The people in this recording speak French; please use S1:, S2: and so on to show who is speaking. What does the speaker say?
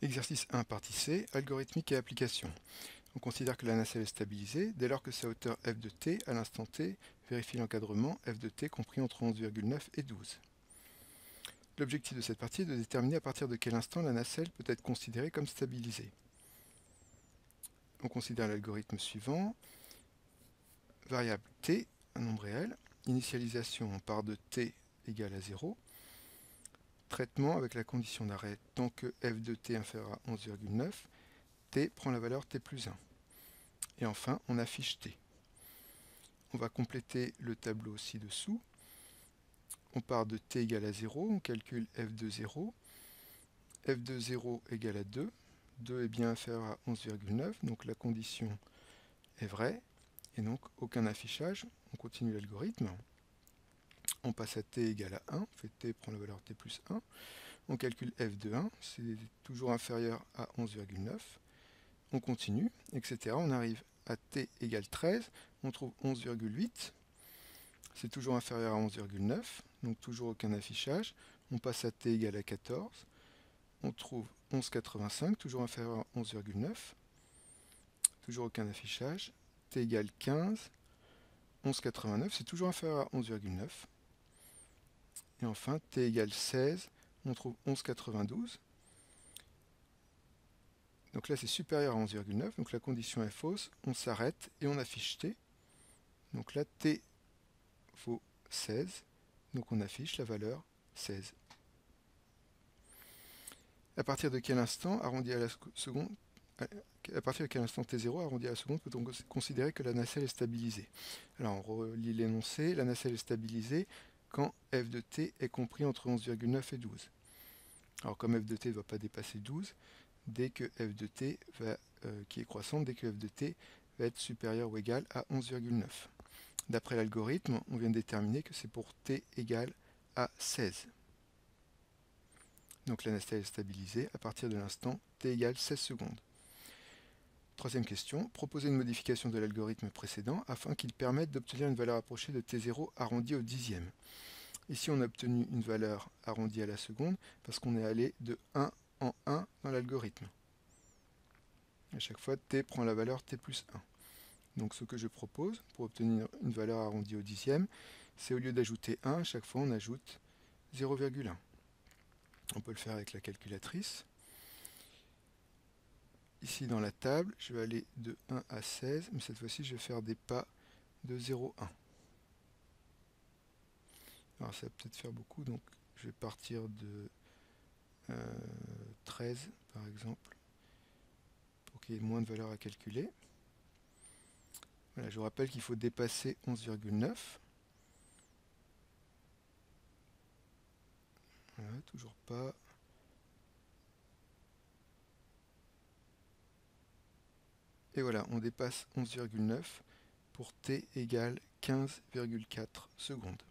S1: Exercice 1, partie C, algorithmique et application. On considère que la nacelle est stabilisée dès lors que sa hauteur f de t à l'instant t vérifie l'encadrement f de t compris entre 11,9 et 12. L'objectif de cette partie est de déterminer à partir de quel instant la nacelle peut être considérée comme stabilisée. On considère l'algorithme suivant. Variable t, un nombre réel. Initialisation, on part de t égale à 0. Traitement avec la condition d'arrêt. Tant que f de t inférieur à 11,9, t prend la valeur t plus 1. Et enfin, on affiche t. On va compléter le tableau ci-dessous. On part de t égale à 0, on calcule f de 0. f de 0 égale à 2. 2 est bien inférieur à 11,9, donc la condition est vraie. Et donc aucun affichage. On continue l'algorithme. On passe à t égale à 1, fait t prend la valeur t plus 1. On calcule f de 1, c'est toujours inférieur à 11,9. On continue, etc. On arrive à t égale 13, on trouve 11,8. C'est toujours inférieur à 11,9, donc toujours aucun affichage. On passe à t égale à 14. On trouve 11,85, toujours inférieur à 11,9. Toujours aucun affichage. T égale 15. 11,89, c'est toujours inférieur à 11,9. Et enfin, t égale 16, on trouve 11,92. Donc là, c'est supérieur à 11,9, donc la condition est fausse. On s'arrête et on affiche t. Donc là, t vaut 16, donc on affiche la valeur 16. À partir de quel instant, arrondi à la seconde, à partir de quel instant t0 arrondi à la seconde peut-on considérer que la nacelle est stabilisée? Alors on relit l'énoncé, la nacelle est stabilisée quand f de t est compris entre 11,9 et 12. Alors comme f de t ne doit pas dépasser 12, dès que f de t va, qui est croissante, dès que f de t va être supérieur ou égal à 11,9. D'après l'algorithme, on vient de déterminer que c'est pour t égale à 16. Donc la nacelle est stabilisée à partir de l'instant t égale 16 secondes. Troisième question, proposer une modification de l'algorithme précédent afin qu'il permette d'obtenir une valeur approchée de t0 arrondie au dixième. Ici, on a obtenu une valeur arrondie à la seconde parce qu'on est allé de 1 en 1 dans l'algorithme. À chaque fois, t prend la valeur t plus 1. Donc ce que je propose pour obtenir une valeur arrondie au dixième, c'est au lieu d'ajouter 1, à chaque fois on ajoute 0,1. On peut le faire avec la calculatrice. Ici dans la table, je vais aller de 1 à 16, mais cette fois-ci je vais faire des pas de 0,1. Alors ça va peut-être faire beaucoup, donc je vais partir de 13 par exemple, pour qu'il y ait moins de valeurs à calculer. Voilà, je vous rappelle qu'il faut dépasser 11,9. Voilà, toujours pas. Et voilà, on dépasse 11,9 pour t égale 15,4 secondes.